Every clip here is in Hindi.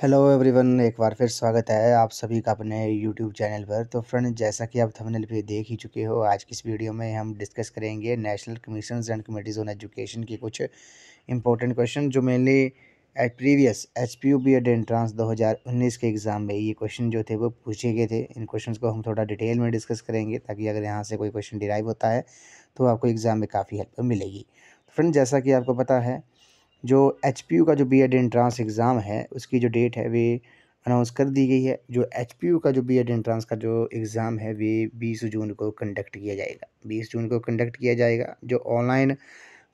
हेलो एवरीवन, एक बार फिर स्वागत है आप सभी का अपने यूट्यूब चैनल पर। तो फ्रेंड, जैसा कि आप थंबनेल पे देख ही चुके हो, आज की इस वीडियो में हम डिस्कस करेंगे national commissions and committees on education के कुछ इंपॉर्टेंट क्वेश्चन जो mainly at previous HPU BEd entrance 2019 के एग्ज़ाम में ये क्वेश्चन जो थे वो पूछे गए थे। इन क्वेश्चंस को हम थोड़ा डिटेल में डिस्कस करेंगे ताकि अगर यहाँ से कोई क्वेश्चन डिराइव होता है तो आपको एग्ज़ाम में काफ़ी हेल्प मिलेगी। फ्रेंड, जैसा कि आपको पता है, जो एचपीयू का जो बीएड एंट्रांस एग्ज़ाम है उसकी जो डेट है वे अनाउंस कर दी गई है। जो एचपीयू का जो बीएड एंट्रांस का जो एग्ज़ाम है वे 20 जून को कंडक्ट किया जाएगा। 20 जून को कंडक्ट किया जाएगा। जो ऑनलाइन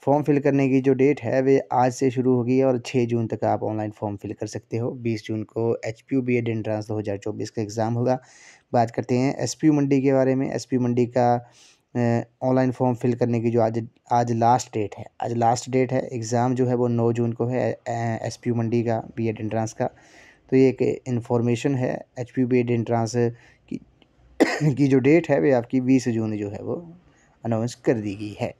फॉर्म फिल करने की जो डेट है वे आज से शुरू होगी और 6 जून तक आप ऑनलाइन फॉर्म फिल कर सकते हो। 20 जून को एचपीयू बीएड एंट्रांस 2024 का एग्ज़ाम होगा। बात करते हैं एसपीयू मंडी के बारे में। एसपीयू मंडी का ऑनलाइन फॉर्म फिल करने की जो आज आज लास्ट डेट है, एग्ज़ाम जो है वो 9 जून को है एसपीयू मंडी का बीएड एंट्रांस का। तो ये एक इन्फॉर्मेशन है। एचपीयू बीएड एंट्रांस की की जो डेट है वे आपकी 20 जून जो है वो अनाउंस कर दी गई है।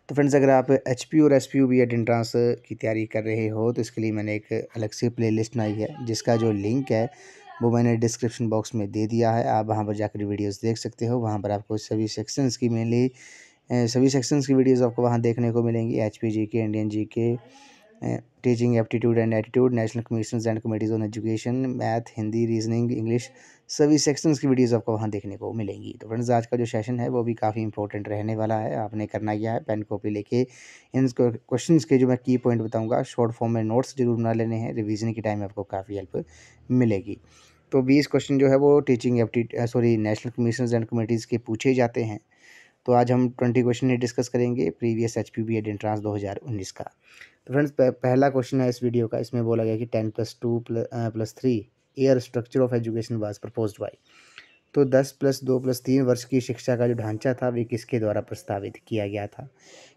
तो फ्रेंड्स, अगर आप एचपीयू और एसपीयू बीएड एंट्रांस की तैयारी कर रहे हो तो इसके लिए मैंने एक अलग से प्लेलिस्ट बनाई है जिसका जो लिंक है वो मैंने डिस्क्रिप्शन बॉक्स में दे दिया है। आप वहां पर जाकर वीडियोस देख सकते हो। वहां पर आपको सभी सेक्शंस की वीडियोस आपको वहां देखने को मिलेंगी। HP GK, Indian GK, teaching aptitude and attitude, national commissions and committees on education, math, Hindi, reasoning, English, सभी सेक्शंस की वीडियोस आपको वहाँ देखने को मिलेंगी। तो फ्रेंड्स, आज का जो सेशन है वो भी काफ़ी इंपॉर्टेंट रहने वाला है। आपने करना क्या है, पेन कॉपी लेके इन क्वेश्चंस के जो मैं की पॉइंट बताऊंगा शॉर्ट फॉर्म में नोट्स जरूर बना लेने हैं। रिवीजन के टाइम में आपको काफ़ी हेल्प मिलेगी। तो 20 क्वेश्चन जो है वो teaching national commissions and committees के पूछे जाते हैं। तो आज हम 20 क्वेश्चन ही डिस्कस करेंगे प्रीवियस एचपीयू बीएड एंट्रांस 2019 का। तो फ्रेंड्स, पहला क्वेश्चन है इस वीडियो का। इसमें बोला गया कि 10+2+3 year structure of education was proposed by. तो 10+2+3 वर्ष की शिक्षा का जो ढांचा था वे किसके द्वारा प्रस्तावित किया गया था।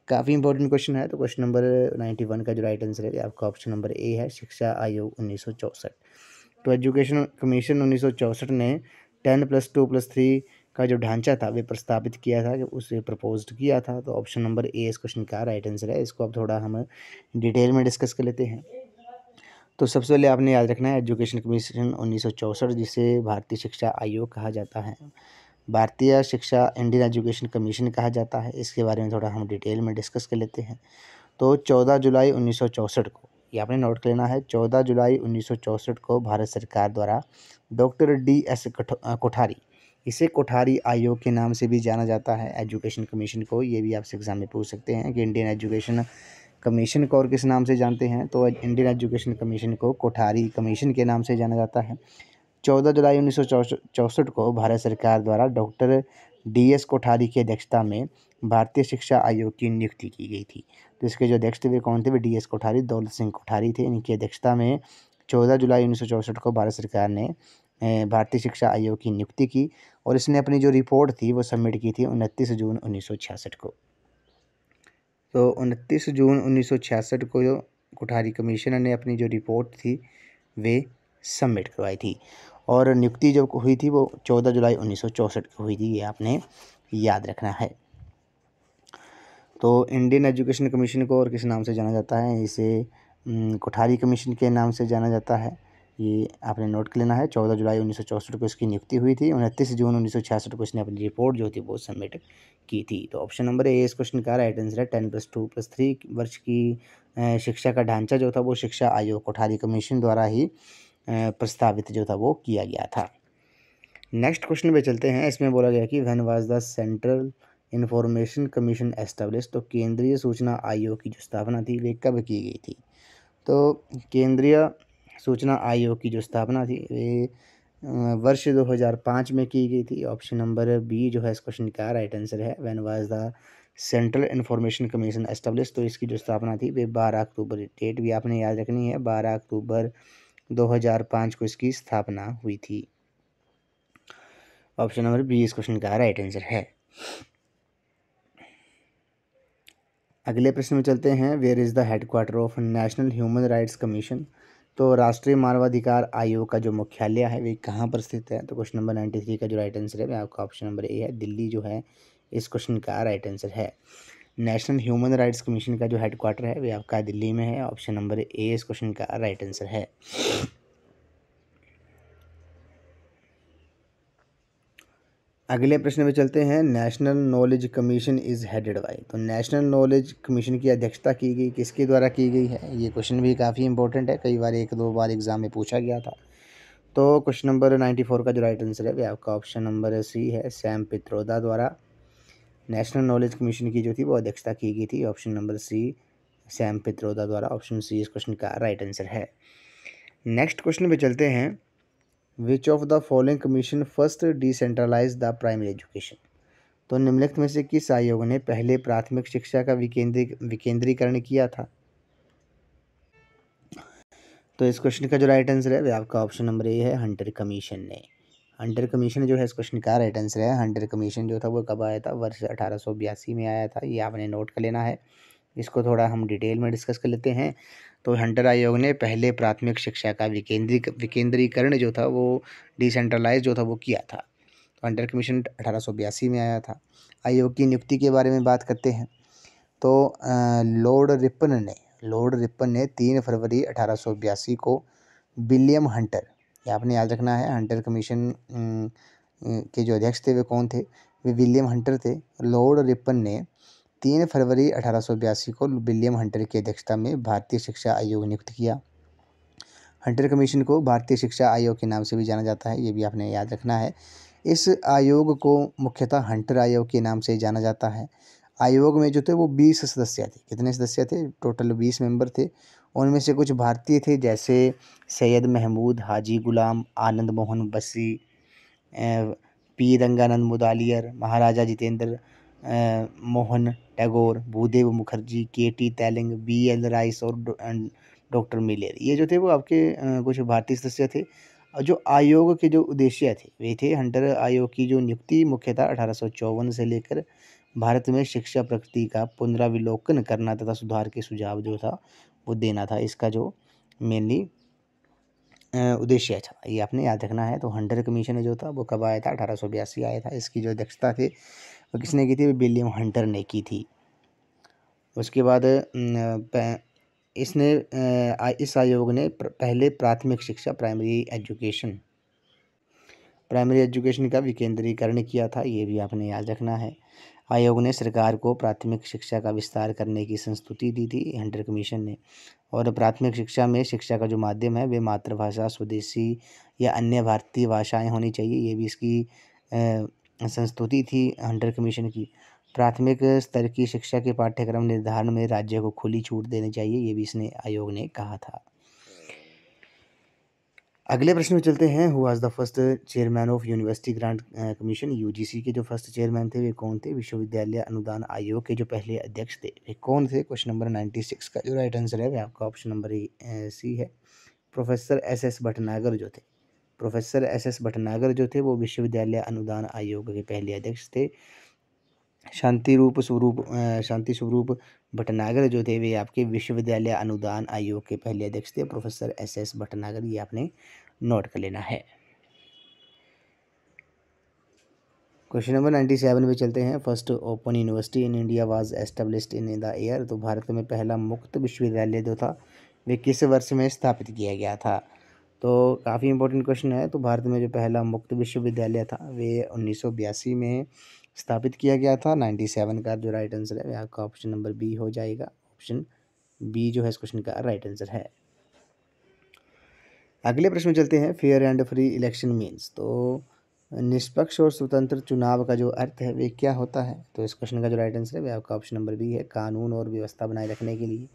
काफ़ी इंपॉर्टेंट क्वेश्चन है। तो क्वेश्चन नंबर 91 का जो राइट आंसर है आपका ऑप्शन नंबर ए है, शिक्षा आयोग 1964। तो एजुकेशन कमीशन 1964 ने 10+2+3 का जो ढांचा था वे प्रस्तावित किया था, कि उसे प्रपोज्ड किया था। तो ऑप्शन नंबर ए इस क्वेश्चन का राइट आंसर है। इसको अब थोड़ा हम डिटेल में डिस्कस कर लेते हैं। तो सबसे पहले आपने याद रखना है एजुकेशन कमीशन 1964, जिसे भारतीय शिक्षा आयोग कहा जाता है, भारतीय शिक्षा इंडियन एजुकेशन कमीशन कहा जाता है। इसके बारे में थोड़ा हम डिटेल में डिस्कस कर लेते हैं। तो 14 जुलाई 1964 को, ये आपने नोट कर लेना है, 14 जुलाई 1964 को भारत सरकार द्वारा डॉक्टर DS कोठारी, इसे कोठारी आयोग के नाम से भी जाना जाता है एजुकेशन कमीशन को। ये भी आपसे एग्जाम में पूछ सकते हैं कि इंडियन एजुकेशन कमीशन को और किस नाम से जानते हैं। तो इंडियन एजुकेशन कमीशन को कोठारी कमीशन के नाम से जाना जाता है। 14 जुलाई 1964 को भारत सरकार द्वारा डॉक्टर DS कोठारी की अध्यक्षता में भारतीय शिक्षा आयोग की नियुक्ति की गई थी। तो इसके जो अध्यक्ष थे वे कौन थे? वे DS कोठारी, दौलत सिंह कोठारी थे। इनकी अध्यक्षता में 14 जुलाई 1964 को भारत सरकार ने भारतीय शिक्षा आयोग की नियुक्ति की और इसने अपनी जो रिपोर्ट थी वो सबमिट की थी 29 जून 1966 को। तो 29 जून 1966 को जो कोठारी कमीशन ने अपनी जो रिपोर्ट थी वे सबमिट करवाई थी और नियुक्ति जो हुई थी वो 14 जुलाई 1964 को हुई थी। ये आपने याद रखना है। तो इंडियन एजुकेशन कमीशन को और किस नाम से जाना जाता है? इसे कोठारी कमीशन के नाम से जाना जाता है। ये आपने नोट कर लेना है। 14 जुलाई 1964 को इसकी नियुक्ति हुई थी। 29 जून 1966 को इसने अपनी रिपोर्ट जो थी वो सबमिट की थी। तो ऑप्शन नंबर ए इस क्वेश्चन का राइट आंसर है। 10+2+3 वर्ष की शिक्षा का ढांचा जो था वो शिक्षा आयोग कोठारी कमीशन द्वारा ही प्रस्तावित जो था वो किया गया था। नेक्स्ट क्वेश्चन पे चलते हैं। इसमें बोला गया कि when was the central information commission establish. तो केंद्रीय सूचना आयोग की जो स्थापना थी वे कब की गई थी? तो केंद्रीय सूचना आयोग की जो स्थापना थी वे वर्ष 2005 में की गई थी। ऑप्शन नंबर बी जो है इस क्वेश्चन का राइट आंसर है। When was the central information commission establish. तो इसकी जो स्थापना थी वे 12 अक्टूबर, डेट भी आपने याद रखनी है, 12 अक्टूबर 2005 को इसकी स्थापना हुई थी। ऑप्शन नंबर बी इस क्वेश्चन का राइट आंसर है। अगले प्रश्न में चलते हैं। Where is the headquarter of national human rights commission. तो राष्ट्रीय मानवाधिकार आयोग का जो मुख्यालय है वे कहाँ पर स्थित है? तो क्वेश्चन नंबर 93 का जो राइट आंसर है आपका ऑप्शन नंबर ए है, दिल्ली जो है इस क्वेश्चन का राइट आंसर है। नेशनल ह्यूमन राइट्स कमीशन का जो हेडक्वार्टर है वे आपका दिल्ली में है। ऑप्शन नंबर ए इस क्वेश्चन का राइट आंसर है। अगले प्रश्न में चलते हैं। National knowledge commission is headed by, तो नेशनल नॉलेज कमीशन की अध्यक्षता की गई किसके द्वारा की गई है? ये क्वेश्चन भी काफ़ी इंपॉर्टेंट है, कई बार 1-2 बार एग्जाम में पूछा गया था। तो क्वेश्चन नंबर 94 का जो राइट आंसर है वह आपका ऑप्शन नंबर सी है, सैम पित्रोदा द्वारा नेशनल नॉलेज कमीशन की जो थी वो अध्यक्षता की गई थी। Option number C, Sam Pitroda द्वारा। ऑप्शन सी इस क्वेश्चन का राइट आंसर है। नेक्स्ट क्वेश्चन पे चलते हैं। Which of the following commission first decentralize the primary education, तो निम्नलिखित में से किस आयोग ने पहले प्राथमिक शिक्षा का विकेंद्रीकरण किया था? तो इस क्वेश्चन का जो राइट आंसर है वह आपका ऑप्शन नंबर ए है, हंटर कमीशन ने। हंटर कमीशन जो है इस क्वेश्चन का राइट आंसर है। हंटर कमीशन जो था वो कब आया था? वर्ष 1882 में आया था। ये आपने नोट कर लेना है। इसको थोड़ा हम डिटेल में डिस्कस कर लेते हैं। तो हंटर आयोग ने पहले प्राथमिक शिक्षा का विकेंद्रीकरण जो था वो डिसेंट्रलाइज जो था वो किया था। तो हंटर कमीशन 1882 में आया था। आयोग की नियुक्ति के बारे में बात करते हैं। तो लॉर्ड रिपन ने 3 फरवरी 1882 को विलियम हंटर, ये आपने याद रखना है, हंटर कमीशन के जो अध्यक्ष थे वे कौन थे? वे विलियम हंटर थे। लॉर्ड रिपन ने 3 फरवरी 1882 को विलियम हंटर की अध्यक्षता में भारतीय शिक्षा आयोग नियुक्त किया। हंटर कमीशन को भारतीय शिक्षा आयोग के नाम से भी जाना जाता है, ये भी आपने याद रखना है। इस आयोग को मुख्यतः हंटर आयोग के नाम से जाना जाता है। आयोग में जो थे वो 20 सदस्य थे। कितने सदस्य थे? टोटल 20 मेंबर थे। उनमें से कुछ भारतीय थे, जैसे सैयद महमूद, हाजी गुलाम, Anand Mohan Bose, P Rangananda Mudaliar, Maharaja Jitendra Mohan Tagore, Bhudev Mukherjee, K T. Telang, B L. Rice और डॉक्टर मिलेर। ये जो थे वो आपके कुछ भारतीय सदस्य थे। और जो आयोग के जो उद्देश्य थे वे थे, हंटर आयोग की जो नियुक्ति मुख्यतः 1854 से लेकर भारत में शिक्षा प्रगति का पुनराविलोकन करना तथा सुधार के सुझाव जो था वो देना था। इसका जो मेनली उद्देश्य था, ये आपने याद रखना है। तो हंटर कमीशन जो था वो कब आया था? 1882 आया था। इसकी जो अध्यक्षता थी वो किसने की थी? विलियम हंटर ने की थी। उसके बाद इस आयोग ने पहले प्राथमिक शिक्षा प्राइमरी एजुकेशन का विकेंद्रीकरण किया था, ये भी आपने याद रखना है। आयोग ने सरकार को प्राथमिक शिक्षा का विस्तार करने की संस्तुति दी थी, हंटर कमीशन ने। और प्राथमिक शिक्षा में शिक्षा का जो माध्यम है वे मातृभाषा, स्वदेशी या अन्य भारतीय भाषाएं होनी चाहिए, ये भी इसकी संस्तुति थी हंटर कमीशन की। प्राथमिक स्तर की शिक्षा के पाठ्यक्रम निर्धारण में राज्य को खुली छूट देनी चाहिए, ये भी इसने आयोग ने कहा था। अगले प्रश्न में चलते हैं। Who was the first chairman of university grant commission, UGC के जो फर्स्ट चेयरमैन थे वे कौन थे? विश्वविद्यालय अनुदान आयोग के जो पहले अध्यक्ष थे वे कौन थे? क्वेश्चन नंबर 96 का जो राइट आंसर है वह आपका ऑप्शन नंबर सी है, प्रोफेसर एस भटनागर जो थे। प्रोफेसर एस भटनागर जो थे वो विश्वविद्यालय अनुदान आयोग के पहले अध्यक्ष थे। शांति स्वरूप भटनागर जो थे वे आपके विश्वविद्यालय अनुदान आयोग के पहले अध्यक्ष थे, प्रोफेसर एस भटनागर, ये आपने नोट कर लेना है। क्वेश्चन नंबर 97 में चलते हैं। First open university in India was established in the year, तो भारत में पहला मुक्त विश्वविद्यालय जो था वे किस वर्ष में स्थापित किया गया था? तो काफ़ी इंपॉर्टेंट क्वेश्चन है। तो भारत में जो पहला मुक्त विश्वविद्यालय था वे 1982 में स्थापित किया गया था। 97 का जो राइट आंसर है वह आपका ऑप्शन नंबर बी हो जाएगा। ऑप्शन बी जो है इस क्वेश्चन का राइट आंसर है। अगले प्रश्न में चलते हैं। Fair and free election means, तो निष्पक्ष और स्वतंत्र चुनाव का जो अर्थ है वे क्या होता है? तो इस क्वेश्चन का जो राइट आंसर है वह आपका ऑप्शन नंबर बी है, कानून और व्यवस्था बनाए रखने के लिए।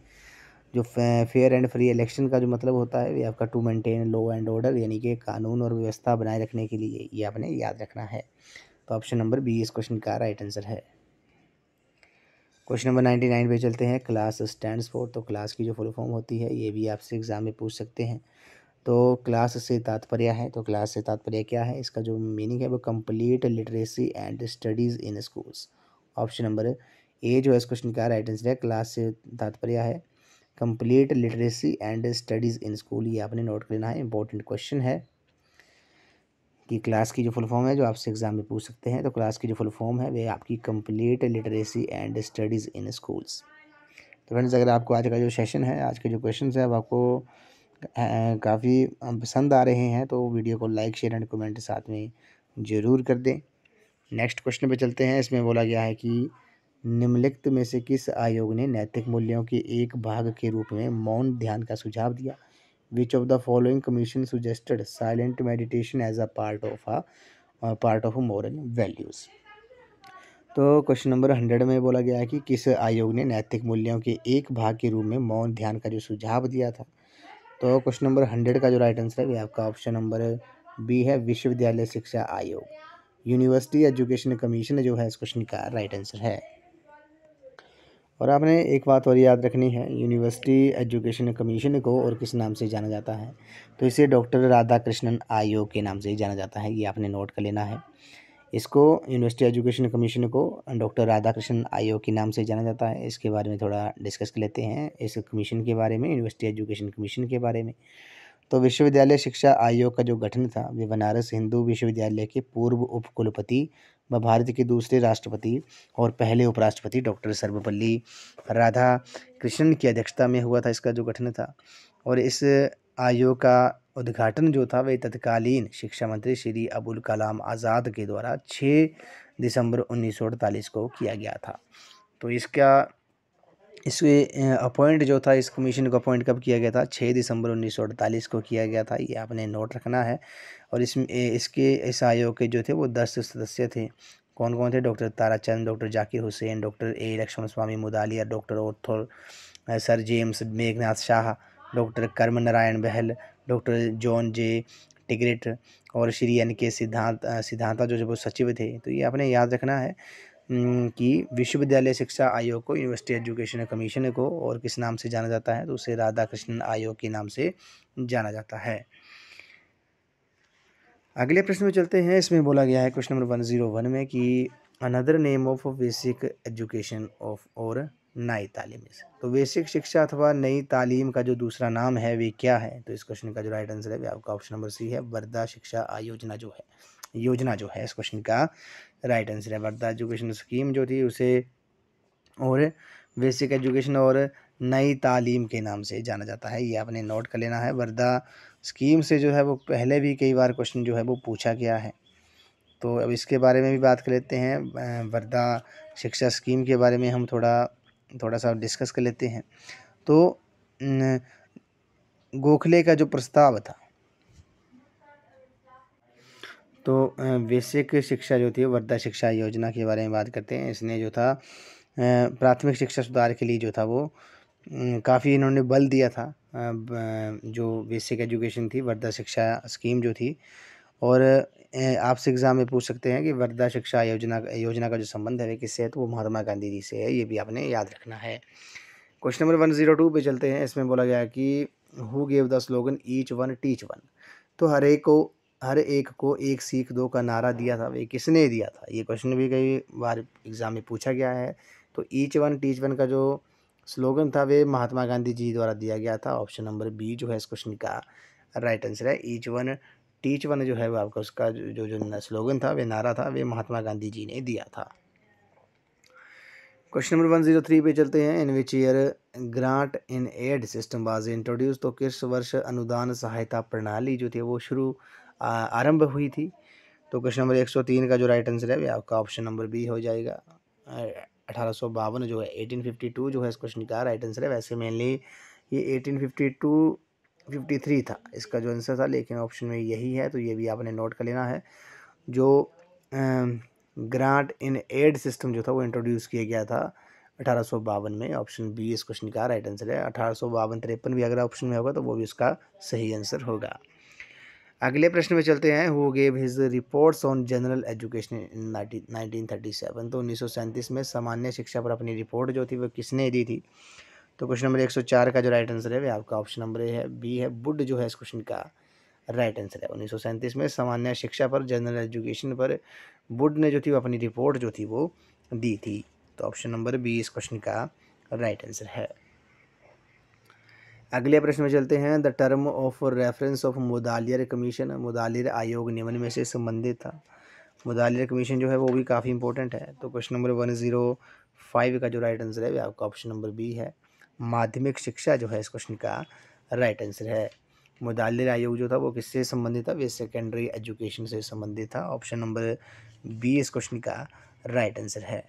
जो फेयर एंड फ्री इलेक्शन का जो मतलब होता है वे आपका to maintain law and order, यानी कि कानून और व्यवस्था बनाए रखने के लिए, ये आपने याद रखना है। तो ऑप्शन नंबर बी इस क्वेश्चन का राइट आंसर है। क्वेश्चन नंबर 99 पे चलते हैं। क्लास स्टैंड्स फॉर, तो क्लास की जो फुल फॉर्म होती है ये भी आपसे एग्जाम में पूछ सकते हैं। तो क्लास से तात्पर्य है, तो क्लास से तात्पर्य क्या है? इसका जो मीनिंग है वो complete literacy and studies in schools. Option number A जो है इस क्वेश्चन का राइट आंसर है। क्लास से तात्पर्य है complete literacy and studies in school, ये आपने नोट कर लेना है, इंपॉर्टेंट क्वेश्चन है। कि क्लास की जो फुल फॉर्म है, जो आपसे एग्ज़ाम में पूछ सकते हैं, तो क्लास की जो फुल फॉर्म है वह आपकी complete literacy and studies in schools. तो फ्रेंड्स, अगर आपको आज का जो सेशन है, आज के जो क्वेश्चंस है, अब आपको काफ़ी पसंद आ रहे हैं, तो वीडियो को लाइक शेयर एंड कमेंट साथ में ज़रूर कर दें। नेक्स्ट क्वेश्चन पे चलते हैं। इसमें बोला गया है कि निम्नलिखित में से किस आयोग ने नैतिक मूल्यों के एक भाग के रूप में मौन ध्यान का सुझाव दिया? Which of the following commission suggested silent meditation as a part of moral values. तो क्वेश्चन नंबर 100 में बोला गया है कि किस आयोग ने नैतिक मूल्यों के एक भाग के रूप में मौन ध्यान का जो सुझाव दिया था? तो क्वेश्चन नंबर 100 का जो राइट आंसर है वो आपका ऑप्शन नंबर बी है, विश्वविद्यालय शिक्षा आयोग। यूनिवर्सिटी एजुकेशन कमीशन जो है इस क्वेश्चन का राइट आंसर है। और आपने एक बात और याद रखनी है, यूनिवर्सिटी एजुकेशन कमीशन को और किस नाम से जाना जाता है? तो इसे डॉक्टर राधाकृष्णन आयोग के नाम से ही जाना जाता है, ये आपने नोट कर लेना है। इसको यूनिवर्सिटी एजुकेशन कमीशन को डॉक्टर राधाकृष्णन आयोग के नाम से जाना जाता है। इसके बारे में थोड़ा डिस्कस कर लेते हैं, इस कमीशन के बारे में, यूनिवर्सिटी एजुकेशन कमीशन के बारे में। तो विश्वविद्यालय शिक्षा आयोग का जो गठन था वे बनारस हिंदू विश्वविद्यालय के पूर्व उपकुलपति व भारत के दूसरे राष्ट्रपति और पहले उपराष्ट्रपति डॉक्टर सर्वपल्ली राधाकृष्णन की अध्यक्षता में हुआ था, इसका जो गठन था। और इस आयोग का उद्घाटन जो था वह तत्कालीन शिक्षा मंत्री श्री अबुल कलाम आज़ाद के द्वारा 6 दिसंबर 1948 को किया गया था। तो इसके अपॉइंट जो था, इस कमीशन को अपॉइंट कब किया गया था? 6 दिसंबर 1948 को किया गया था, ये आपने नोट रखना है। और इस आयोग के जो थे वो 10 सदस्य थे। कौन कौन थे? Doctor Tarachand, doctor Zakir Hussain, doctor A Lakshmana Swami Mudaliar, doctor ओथर sir James Meghnad Saha, doctor Karm Narayan Bahl, doctor John J Tigert और श्री एन के सिद्धांता जो वो सचिव थे। तो ये आपने याद रखना है कि विश्वविद्यालय शिक्षा आयोग को यूनिवर्सिटी एजुकेशन कमीशन को और किस नाम से जाना जाता है? तो उसे राधाकृष्णन आयोग के नाम से जाना जाता है। अगले प्रश्न में चलते हैं। इसमें बोला गया है क्वेश्चन नंबर 101 में कि another name of basic education of और नई तालीम। तो बेसिक शिक्षा अथवा नई तालीम का जो दूसरा नाम है वे क्या है? तो इस क्वेश्चन का जो राइट आंसर है वो आपका ऑप्शन नंबर सी है, वर्धा शिक्षा आयोजना योजना जो है इस क्वेश्चन का राइट आंसर है। वर्धा एजुकेशन स्कीम जो थी उसे और बेसिक एजुकेशन और नई तालीम के नाम से जाना जाता है, ये आपने नोट कर लेना है। वर्धा स्कीम से जो है वो पहले भी कई बार क्वेश्चन जो है वो पूछा गया है, तो अब इसके बारे में भी बात कर लेते हैं। वर्धा शिक्षा स्कीम के बारे में हम थोड़ा सा डिस्कस कर लेते हैं। तो गोखले का जो प्रस्ताव था, तो बेसिक शिक्षा जो थी वर्धा शिक्षा योजना के बारे में बात करते हैं। इसने जो था प्राथमिक शिक्षा सुधार के लिए जो था वो काफ़ी इन्होंने बल दिया था। जो बेसिक एजुकेशन थी, वर्धा शिक्षा स्कीम जो थी। और आपसे एग्ज़ाम में पूछ सकते हैं कि वर्धा शिक्षा योजना का जो संबंध है वे किससे है? तो वो महात्मा गांधी जी से है, ये भी आपने याद रखना है। क्वेश्चन नंबर 102 पे चलते हैं। इसमें बोला गया है कि who gave the slogan each one teach one. तो हर एक को एक सीख दो का नारा दिया था, वे किसने दिया था? ये क्वेश्चन भी कई बार एग्ज़ाम में पूछा गया है। तो ईच वन टीच वन का जो स्लोगन था वे महात्मा गांधी जी द्वारा दिया गया था। ऑप्शन नंबर बी जो है इस क्वेश्चन का राइट आंसर है। ईच वन टीच वन जो है वो आपका उसका जो स्लोगन था, वे नारा था, वे महात्मा गांधी जी ने दिया था। क्वेश्चन नंबर 103 पे चलते हैं। In which year grant in aid system was introduce. तो किस वर्ष अनुदान सहायता प्रणाली जो थी वो आरंभ हुई थी? तो क्वेश्चन नंबर 103 का जो राइट आंसर है वो आपका ऑप्शन नंबर बी हो जाएगा। 1852 जो है 1852 जो है इस क्वेश्चन का राइट आंसर है। वैसे मेनली ये 1852 53 था इसका जो आंसर था, लेकिन ऑप्शन में यही है, तो ये भी आपने नोट कर लेना है। जो ग्रांट इन एड सिस्टम जो था वो इंट्रोड्यूस किया गया था 1852 में। ऑप्शन बी इस क्वेश्चन का राइट आंसर है। 1852-53 भी अगर ऑप्शन में होगा तो वो भी उसका सही आंसर होगा। अगले प्रश्न में चलते हैं। Who gave his reports on general education in 1937। तो 1937 में सामान्य शिक्षा पर अपनी रिपोर्ट जो थी वो किसने दी थी? तो क्वेश्चन नंबर 104 का जो राइट आंसर है वो आपका ऑप्शन नंबर है बी है, वुड जो है इस क्वेश्चन का राइट आंसर है। 1937 में सामान्य शिक्षा पर जनरल एजुकेशन पर वुड ने जो थी वो अपनी रिपोर्ट जो थी वो दी थी। तो ऑप्शन नंबर बी इस क्वेश्चन का राइट आंसर है। अगले प्रश्न में चलते हैं। The term of reference of Mudaliar commission, Mudaliar आयोग निम्न में से संबंधित था। मुदालियर कमीशन जो है वो भी काफ़ी इंपॉर्टेंट है। तो क्वेश्चन नंबर 105 का जो राइट आंसर है वो आपका ऑप्शन नंबर बी है, माध्यमिक शिक्षा जो है इस क्वेश्चन का राइट आंसर है। मुदालियर आयोग जो था वो किससे संबंधित था, वे सेकेंडरी एजुकेशन से संबंधित था। ऑप्शन नंबर बी इस क्वेश्चन का राइट आंसर है।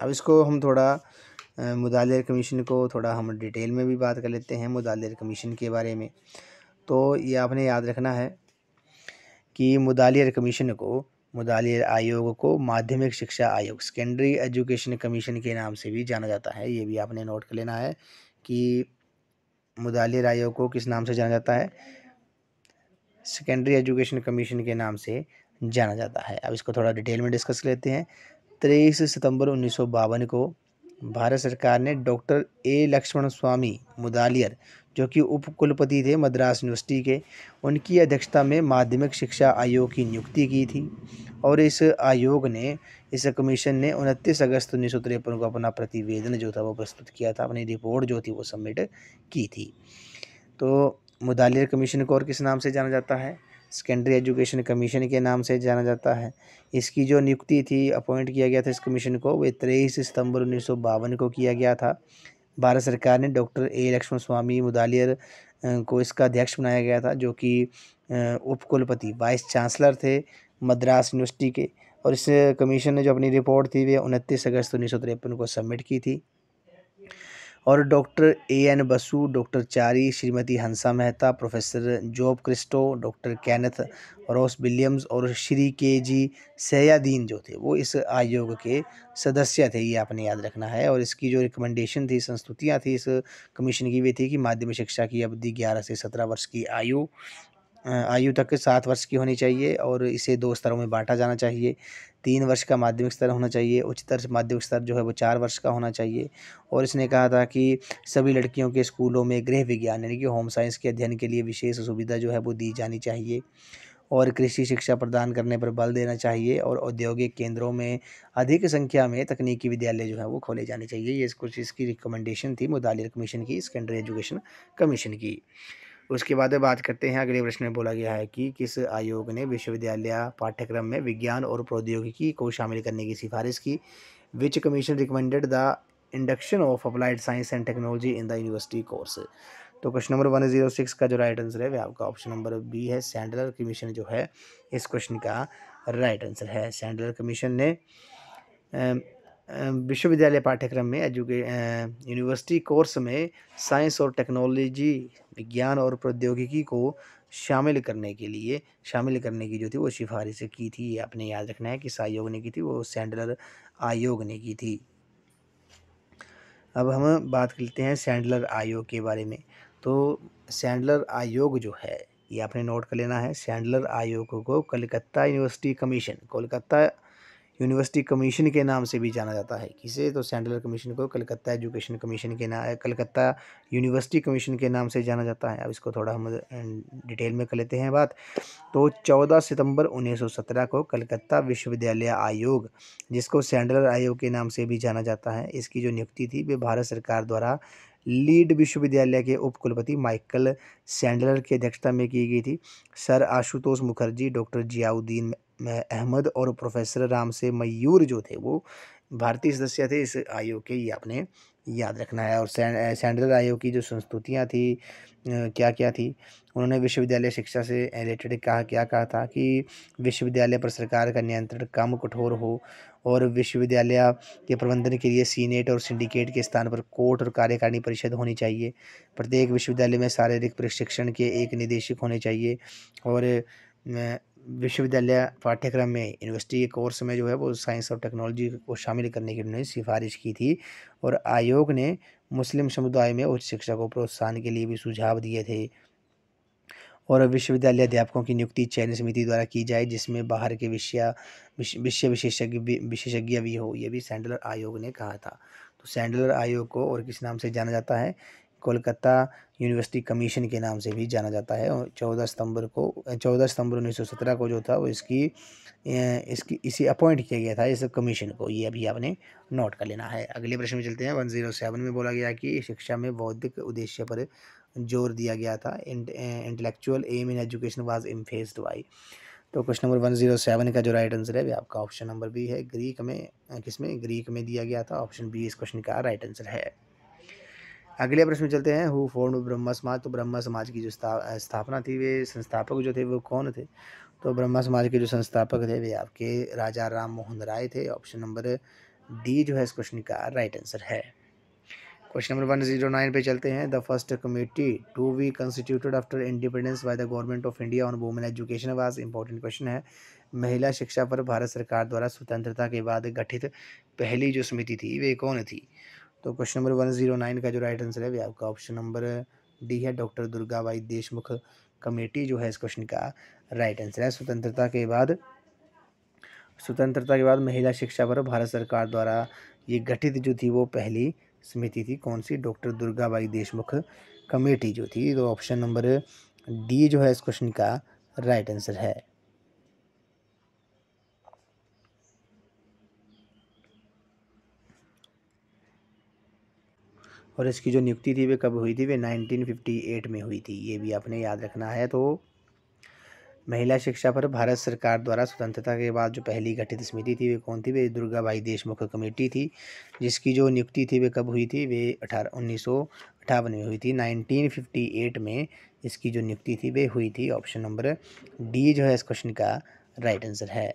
अब इसको हम थोड़ा मुदालियर कमीशन को थोड़ा हम डिटेल में भी बात कर लेते हैं मुदालियर कमीशन के बारे में। तो ये आपने याद रखना है कि मुदालियर कमीशन को, मुदालियर आयोग को माध्यमिक शिक्षा आयोग, सेकेंडरी एजुकेशन कमीशन के नाम से भी जाना जाता है। ये भी आपने नोट कर लेना है कि मुदालियर आयोग को किस नाम से जाना जाता है, सेकेंडरी एजुकेशन कमीशन के नाम से जाना जाता है। अब इसको थोड़ा डिटेल में डिस्कस लेते हैं। 23 सितंबर 1952 को भारत सरकार ने डॉक्टर ए लक्ष्मण स्वामी मुदालियर, जो कि उप कुलपति थे मद्रास यूनिवर्सिटी के, उनकी अध्यक्षता में माध्यमिक शिक्षा आयोग की नियुक्ति की थी। और इस आयोग ने, इस कमीशन ने 29 अगस्त 1953 को अपना प्रतिवेदन जो था वो प्रस्तुत किया था, अपनी रिपोर्ट जो थी वो सबमिट की थी। तो मुदालियर कमीशन को और किस नाम से जाना जाता है, सेकेंडरी एजुकेशन कमीशन के नाम से जाना जाता है। इसकी जो नियुक्ति थी, अपॉइंट किया गया था इस कमीशन को, वे 23 सितंबर 1952 को किया गया था। भारत सरकार ने डॉक्टर ए लक्ष्मण स्वामी मुदालियर को इसका अध्यक्ष बनाया गया था, जो कि उप कुलपति वाइस चांसलर थे मद्रास यूनिवर्सिटी के। और इस कमीशन ने जो अपनी रिपोर्ट थी वे 29 अगस्त 1953 को सबमिट की थी। और doctor A N Basu, doctor Chari, Shrimati Hansa Mehta, professor John Christie, doctor Kenneth Ross Williams और श्री के जी सयादीन जो थे वो इस आयोग के सदस्य थे, ये आपने याद रखना है। और इसकी जो रिकमेंडेशन थी, संस्तुतियाँ थी इस कमीशन की, वे थी कि माध्यमिक शिक्षा की अवधि 11 से 17 वर्ष की आयु तक 7 वर्ष की होनी चाहिए और इसे 2 स्तरों में बांटा जाना चाहिए। 3 वर्ष का माध्यमिक स्तर होना चाहिए, उच्चतर माध्यमिक स्तर जो है वो 4 वर्ष का होना चाहिए। और इसने कहा था कि सभी लड़कियों के स्कूलों में गृह विज्ञान यानी कि होम साइंस के अध्ययन के लिए विशेष सुविधा जो है वो दी जानी चाहिए। और कृषि शिक्षा प्रदान करने पर बल देना चाहिए। और औद्योगिक केंद्रों में अधिक संख्या में तकनीकी विद्यालय जो है वो खोले जाने चाहिए। ये कुछ इसकी रिकमेंडेशन थी मुदालियर कमीशन की, सेकेंडरी एजुकेशन कमीशन की। उसके बाद बात करते हैं, अगले प्रश्न में बोला गया है कि किस आयोग ने विश्वविद्यालय पाठ्यक्रम में विज्ञान और प्रौद्योगिकी को शामिल करने की सिफारिश की। Which commission recommended the induction of applied science and technology in the university course. तो क्वेश्चन नंबर 106 का जो राइट आंसर है वह आपका ऑप्शन नंबर बी है, सैंडलर कमीशन जो है इस क्वेश्चन का राइट आंसर है। सैंडलर कमीशन ने विश्वविद्यालय पाठ्यक्रम में यूनिवर्सिटी कोर्स में साइंस और टेक्नोलॉजी, विज्ञान और प्रौद्योगिकी को शामिल करने की जो थी वो सिफारिश की थी। ये आपने याद रखना है किस आयोग ने की थी, वो सैंडलर आयोग ने की थी। अब हम बात करते हैं सैंडलर आयोग के बारे में। तो सैंडलर आयोग जो है ये आपने नोट कर लेना है। सैंडलर आयोग को कलकत्ता यूनिवर्सिटी कमीशन के नाम से भी जाना जाता है। किसे, तो सैंडलर कमीशन को कलकत्ता एजुकेशन कमीशन के नाम, कलकत्ता यूनिवर्सिटी कमीशन के नाम से जाना जाता है। अब इसको थोड़ा हम डिटेल में कर लेते हैं बात। तो 14 सितंबर 1917 को कलकत्ता विश्वविद्यालय आयोग, जिसको सैंडलर आयोग के नाम से भी जाना जाता है, इसकी जो नियुक्ति थी वे भारत सरकार द्वारा लीड विश्वविद्यालय के उप कुलपति माइकल सैंडलर की अध्यक्षता में की गई थी। सर आशुतोष मुखर्जी, डॉक्टर जियाउद्दीन अहमद और प्रोफेसर राम से मयूर जो थे वो भारतीय सदस्य थे इस आयोग के, ये आपने याद रखना है। और सैंडलर आयोग की जो संस्तुतियाँ थी क्या क्या थी, उन्होंने विश्वविद्यालय शिक्षा से रिलेटेड कहा था कि विश्वविद्यालय पर सरकार का नियंत्रण कम कठोर हो और विश्वविद्यालय के प्रबंधन के लिए सीनेट और सिंडिकेट के स्थान पर कोर्ट और कार्यकारिणी परिषद होनी चाहिए। प्रत्येक विश्वविद्यालय में शारीरिक प्रशिक्षण के एक निदेशक होने चाहिए। और विश्वविद्यालय पाठ्यक्रम में यूनिवर्सिटी के कोर्स में जो है वो साइंस और टेक्नोलॉजी को शामिल करने की उन्होंने सिफारिश की थी। और आयोग ने मुस्लिम समुदाय में उच्च शिक्षा को प्रोत्साहन के लिए भी सुझाव दिए थे। और विश्वविद्यालय अध्यापकों की नियुक्ति चयन समिति द्वारा की जाए, जिसमें बाहर के विषय विशेषज्ञ भी हो, ये भी सैंडलर आयोग ने कहा था। तो सैंडलर आयोग को और किस नाम से जाना जाता है, कोलकाता यूनिवर्सिटी कमीशन के नाम से भी जाना जाता है। और 14 सितंबर 1917 को जो था वो इसकी इसी अपॉइंट किया गया था इस कमीशन को। ये अभी आपने नोट कर लेना है। अगले प्रश्न में चलते हैं। 107 में बोला गया कि शिक्षा में बौद्धिक उद्देश्य पर जोर दिया गया था। Intellectual aim in education was emphasised by. तो क्वेश्चन नंबर 107 का जो राइट आंसर है वो आपका ऑप्शन नंबर बी है। ग्रीक में दिया गया था। ऑप्शन बी इस क्वेश्चन का राइट आंसर है। अगले प्रश्न में चलते हैं। हु फॉर्म्ड ब्रह्म समाज। तो ब्रह्म समाज की जो स्थापना थी, वे संस्थापक जो थे वो कौन थे? तो ब्रह्म समाज के जो संस्थापक थे वे आपके राजा राम मोहन राय थे। ऑप्शन नंबर डी जो है इस क्वेश्चन का राइट आंसर है। क्वेश्चन नंबर 109 पे चलते हैं। The first committee to be constituted after independence by the government of India on women education was. Important question है। महिला शिक्षा पर भारत सरकार द्वारा स्वतंत्रता के बाद गठित पहली जो समिति थी वे कौन थी? तो क्वेश्चन नंबर 109 का जो राइट आंसर है वो आपका ऑप्शन नंबर डी है। डॉक्टर दुर्गाबाई देशमुख कमेटी जो है इस क्वेश्चन का राइट आंसर है। स्वतंत्रता के बाद महिला शिक्षा पर भारत सरकार द्वारा ये गठित जो थी वो पहली समिति थी। कौन सी? डॉक्टर दुर्गाबाई देशमुख कमेटी जो थी। तो ऑप्शन नंबर डी जो है इस क्वेश्चन का राइट आंसर है। और इसकी जो नियुक्ति थी वे कब हुई थी? वे 1958 में हुई थी। ये भी आपने याद रखना है। तो महिला शिक्षा पर भारत सरकार द्वारा स्वतंत्रता के बाद जो पहली गठित समिति थी वे कौन थी? वे दुर्गाबाई देशमुख कमेटी थी, जिसकी जो नियुक्ति थी वे कब हुई थी? वे 1958 में हुई थी। 1958 में इसकी जो नियुक्ति थी वे हुई थी। ऑप्शन नंबर डी जो है इस क्वेश्चन का राइट आंसर है।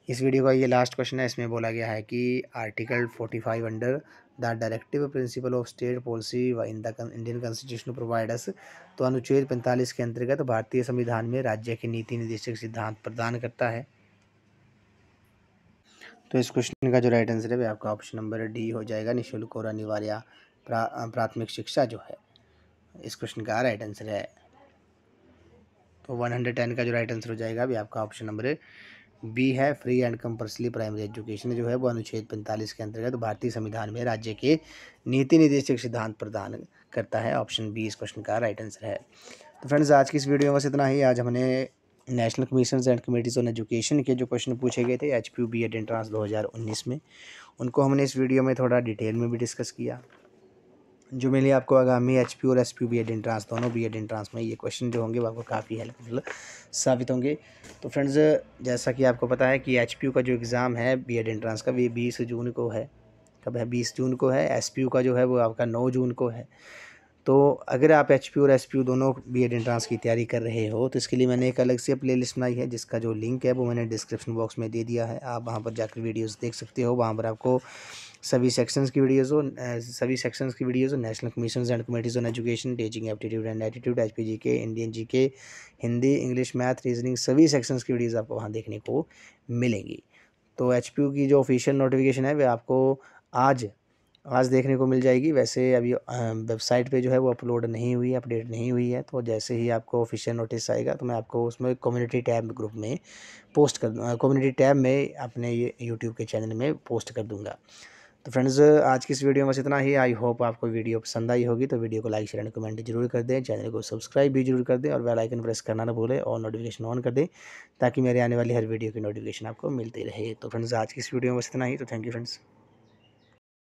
इस वीडियो का ये लास्ट क्वेश्चन है। इसमें बोला गया है कि article 45 under the directive principle of state policy in the Indian constitution provides. तो अनुच्छेद 45 के अंतर्गत भारतीय संविधान में राज्य के नीति निर्देशक सिद्धांत प्रदान करता है। तो इस क्वेश्चन का जो राइट आंसर है वह आपका ऑप्शन नंबर डी हो जाएगा। निःशुल्क और अनिवार्य प्राथमिक शिक्षा जो है इस क्वेश्चन का राइट आंसर है। तो 110 का जो राइट आंसर हो जाएगा भी आपका ऑप्शन नंबर बी है। Free and compulsory primary education जो है वो अनुच्छेद 45 के अंतर्गत भारतीय संविधान में राज्य के नीति निर्देशक सिद्धांत प्रदान करता है। ऑप्शन बी इस क्वेश्चन का राइट आंसर है। तो फ्रेंड्स आज की इस वीडियो में बस इतना ही। आज हमने national commission and committees on education के जो क्वेश्चन पूछे गए थे HPU B.Ed एंट्रांस 2019 में, उनको हमने इस वीडियो में थोड़ा डिटेल में भी डिस्कस किया। जो मेरे लिए आपको आगामी HPU और SPU B.Ed एंट्रांस दोनों B.Ed एंट्रांस में ये क्वेश्चन जो होंगे वो आपको काफ़ी हेल्पफुल साबित होंगे। तो फ्रेंड्स जैसा कि आपको पता है कि HPU का जो एग्ज़ाम है B.Ed एंट्रांस का, वो 20 जून को है। कब है? 20 जून को है। SPU का जो है वो आपका 9 जून को है। तो अगर आप HPU और SPU दोनों B.Ed एंट्रांस की तैयारी कर रहे हो तो इसके लिए मैंने एक अलग से प्लेलिस्ट बनाई है, जिसका जो लिंक है वो मैंने डिस्क्रिप्शन बॉक्स में दे दिया है। आप वहां पर जाकर वीडियोस देख सकते हो। वहां पर आपको सभी सेक्शंस की वीडियोज़ हो national commission and committees on education, teaching aptitude and attitude, HP GK, Indian GK, Hindi, English, math, reasoning, सभी सेक्शंस की वीडियोज़ आपको वहाँ देखने को मिलेंगी। तो HPU की जो ऑफिशियल नोटिफिकेशन है वह आपको आज देखने को मिल जाएगी। वैसे अभी वेबसाइट पे जो है वो अपलोड नहीं हुई है, अपडेट नहीं हुई है। तो जैसे ही आपको ऑफिशियल नोटिस आएगा तो मैं आपको उसमें कम्युनिटी टैब ग्रुप में कम्युनिटी टैब में अपने ये यूट्यूब के चैनल में पोस्ट कर दूंगा। तो फ्रेंड्स आज की इस वीडियो में बस इतना ही। आई होप आपको वीडियो पसंद आई होगी। तो वीडियो को लाइक शेयर एंड कमेंट जरूर कर दें। चैनल को सब्सक्राइब भी जरूर कर दें और बेल आइकन प्रेस करना ना भूलें और नोटिफिकेशन ऑन कर दें, ताकि मेरे आने वाली हर वीडियो की नोटिफिकेशन आपको मिलती रहे। तो फ्रेंड्स आज की इस वीडियो में बस इतना ही। तो थैंक यू फ्रेंड्स।